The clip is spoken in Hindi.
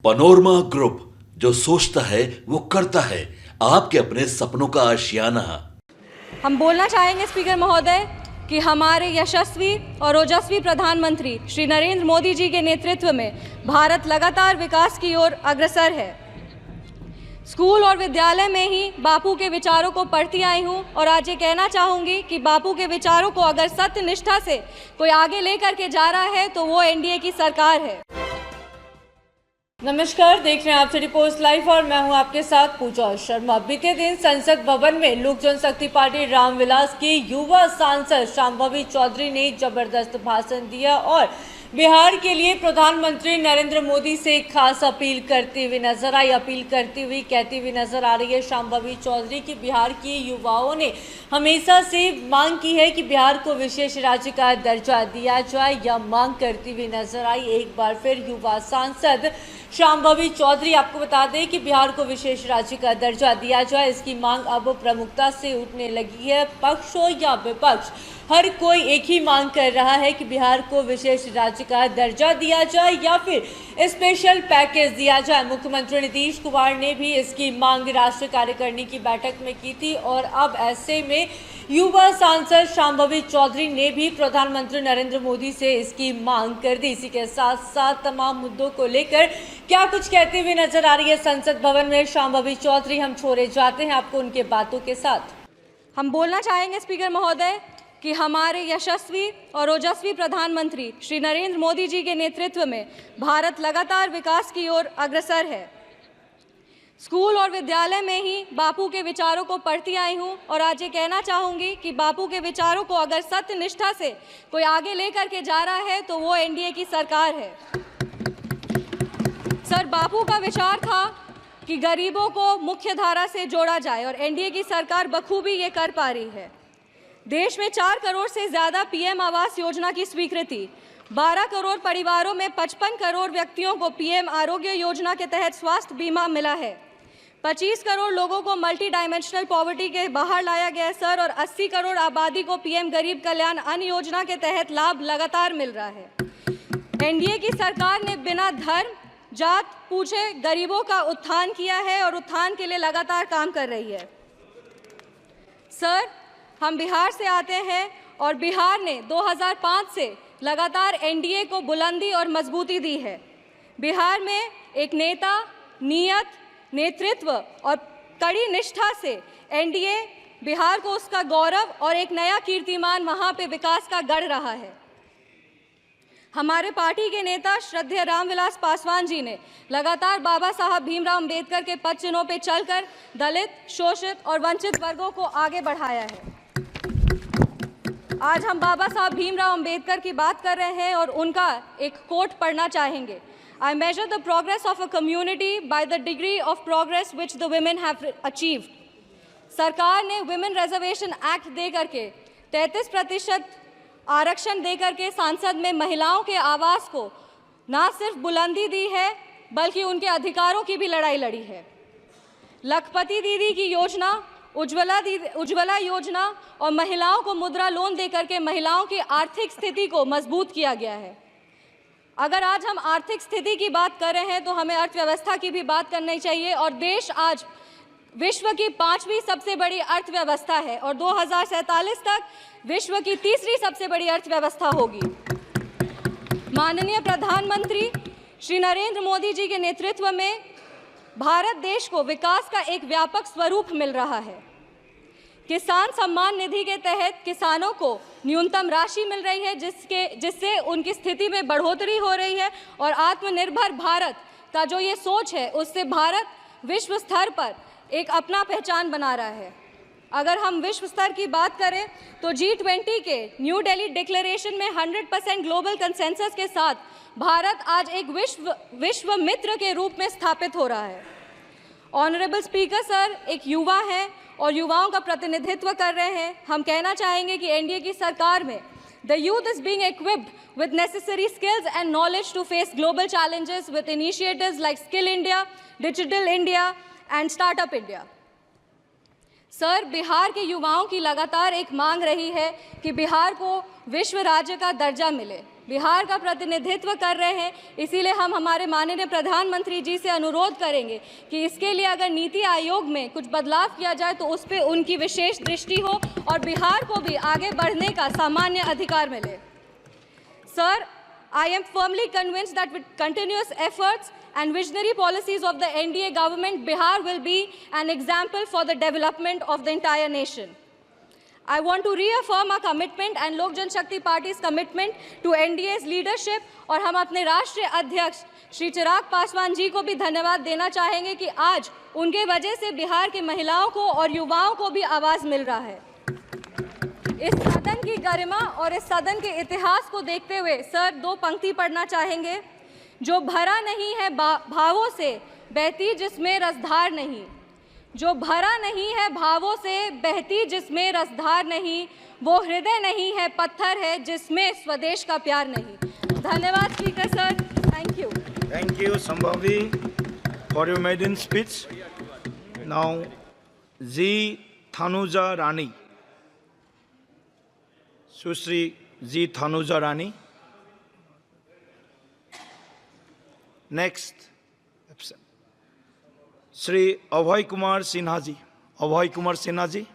पनोरमा ग्रुप, जो सोचता है वो करता है। आपके अपने सपनों का आशियाना। हम बोलना चाहेंगे स्पीकर महोदय कि हमारे यशस्वी और ओजस्वी प्रधानमंत्री श्री नरेंद्र मोदी जी के नेतृत्व में भारत लगातार विकास की ओर अग्रसर है। स्कूल और विद्यालय में ही बापू के विचारों को पढ़ती आई हूँ और आज ये कहना चाहूँगी कि बापू के विचारों को अगर सत्य निष्ठा से कोई आगे लेकर के जा रहा है तो वो एनडीए की सरकार है। नमस्कार, देख रहे हैं आप सिटी पोस्ट लाइव और मैं हूं आपके साथ पूजा शर्मा। बीते दिन संसद भवन में लोक जनशक्ति पार्टी रामविलास की युवा सांसद शांभवी चौधरी ने जबरदस्त भाषण दिया और बिहार के लिए प्रधानमंत्री नरेंद्र मोदी से खास अपील करती हुई नजर आई। अपील करती हुई कहती हुई नजर आ रही है शांभवी चौधरी की बिहार की युवाओं ने हमेशा से मांग की है कि बिहार को विशेष राज्य का दर्जा दिया जाए। यह मांग करती हुई नजर आई। एक बार फिर युवा सांसद शांभवी चौधरी, आपको बता दें कि बिहार को विशेष राज्य का दर्जा दिया जाए, इसकी मांग अब प्रमुखता से उठने लगी है। पक्ष हो या विपक्ष, हर कोई एक ही मांग कर रहा है कि बिहार को विशेष राज्य का दर्जा दिया जाए या फिर स्पेशल पैकेज दिया जाए। मुख्यमंत्री नीतीश कुमार ने भी इसकी मांग राष्ट्रीय कार्यकारिणी की बैठक में की थी और अब ऐसे में युवा सांसद शांभवी चौधरी ने भी प्रधानमंत्री नरेंद्र मोदी से इसकी मांग कर दी। इसी के साथ साथ तमाम मुद्दों को लेकर क्या कुछ कहते हुए नजर आ रही है संसद भवन में शांभवी चौधरी, हम छोड़े जाते हैं आपको उनके बातों के साथ। हम बोलना चाहेंगे स्पीकर महोदय कि हमारे यशस्वी और ओजस्वी प्रधानमंत्री श्री नरेंद्र मोदी जी के नेतृत्व में भारत लगातार विकास की ओर अग्रसर है। स्कूल और विद्यालय में ही बापू के विचारों को पढ़ती आई हूँ और आज ये कहना चाहूँगी कि बापू के विचारों को अगर सत्य निष्ठा से कोई आगे लेकर के जा रहा है तो वो एनडीए की सरकार है। सर, बापू का विचार था कि गरीबों को मुख्य धारा से जोड़ा जाए और एनडीए की सरकार बखूबी ये कर पा रही है। देश में 4 करोड़ से ज़्यादा पीएम आवास योजना की स्वीकृति, 12 करोड़ परिवारों में 55 करोड़ व्यक्तियों को पीएम आरोग्य योजना के तहत स्वास्थ्य बीमा मिला है। 25 करोड़ लोगों को मल्टी डायमेंशनल पॉवर्टी के बाहर लाया गया है सर, और 80 करोड़ आबादी को पीएम गरीब कल्याण अन्न योजना के तहत लाभ लगातार मिल रहा है। एनडीए की सरकार ने बिना धर्म जात पूछे गरीबों का उत्थान किया है और उत्थान के लिए लगातार काम कर रही है। सर, हम बिहार से आते हैं और बिहार ने 2005 से लगातार एनडीए को बुलंदी और मजबूती दी है। बिहार में एक नेता, नियत, नेतृत्व और कड़ी निष्ठा से एनडीए बिहार को उसका गौरव और एक नया कीर्तिमान वहाँ पे विकास का गढ़ रहा है। हमारे पार्टी के नेता श्रद्धेय रामविलास पासवान जी ने लगातार बाबा साहब भीमराव अंबेडकर के पद चिन्हों पर चलकर दलित, शोषित और वंचित वर्गों को आगे बढ़ाया है। आज हम बाबा साहब भीमराव अंबेडकर की बात कर रहे हैं और उनका एक कोट पढ़ना चाहेंगे। I measure the progress of a community by the degree of progress which the women have achieved. सरकार ने वुमेन रिजर्वेशन एक्ट दे करके 33% आरक्षण दे करके सांसद में महिलाओं के आवास को ना सिर्फ बुलंदी दी है बल्कि उनके अधिकारों की भी लड़ाई लड़ी है। लखपति दीदी की योजना, उज्ज्वला योजना और महिलाओं को मुद्रा लोन दे करके महिलाओं की आर्थिक स्थिति को मजबूत किया गया है। अगर आज हम आर्थिक स्थिति की बात कर रहे हैं तो हमें अर्थव्यवस्था की भी बात करनी चाहिए और देश आज विश्व की 5वीं सबसे बड़ी अर्थव्यवस्था है और 2047 तक विश्व की 3री सबसे बड़ी अर्थव्यवस्था होगी। माननीय प्रधानमंत्री श्री नरेंद्र मोदी जी के नेतृत्व में भारत देश को विकास का एक व्यापक स्वरूप मिल रहा है। किसान सम्मान निधि के तहत किसानों को न्यूनतम राशि मिल रही है जिससे उनकी स्थिति में बढ़ोतरी हो रही है और आत्मनिर्भर भारत का जो ये सोच है उससे भारत विश्व स्तर पर एक अपना पहचान बना रहा है। अगर हम विश्व स्तर की बात करें तो G20 के न्यू दिल्ली डिक्लेरेशन में 100% ग्लोबल कंसेंसस के साथ भारत आज एक विश्व मित्र के रूप में स्थापित हो रहा है। ऑनरेबल स्पीकर सर, एक युवा है और युवाओं का प्रतिनिधित्व कर रहे हैं। हम कहना चाहेंगे कि एनडीए की सरकार में the youth is being equipped with necessary skills and knowledge to face global challenges with initiatives like skill India, digital India and startup India. Sir, Bihar के युवाओं की लगातार एक मांग रही है कि बिहार को विश्व राज्य का दर्जा मिले। बिहार का प्रतिनिधित्व कर रहे हैं, इसीलिए हम हमारे माननीय प्रधानमंत्री जी से अनुरोध करेंगे कि इसके लिए अगर नीति आयोग में कुछ बदलाव किया जाए तो उस पर उनकी विशेष दृष्टि हो और बिहार को भी आगे बढ़ने का सामान्य अधिकार मिले। Sir, I am firmly convinced that with continuous efforts and visionary policies of the NDA government, Bihar will be an example for the development of the entire nation. I want to reaffirm our commitment and Lok Janshakti Party's commitment to NDA's leadership और हम अपने राष्ट्रीय अध्यक्ष श्री चिराग पासवान जी को भी धन्यवाद देना चाहेंगे कि आज उनके वजह से बिहार के महिलाओं को और युवाओं को भी आवाज़ मिल रहा है। इस सदन की गरिमा और इस सदन के इतिहास को देखते हुए सर दो पंक्ति पढ़ना चाहेंगे। जो भरा नहीं है भावों से बहती जिसमें रसधार नहीं, जो भरा नहीं है भावों से बहती जिसमें रसधार नहीं, वो हृदय नहीं है पत्थर है जिसमें स्वदेश का प्यार नहीं। धन्यवाद speaker sir, thank you. Thank you, Sambhavi, for your maiden speech. Now, G. Thanuja Rani. Sushri G. Thanuja Rani. Next, Shri Abhay Kumar Sinha ji. Abhay Kumar Sinha ji.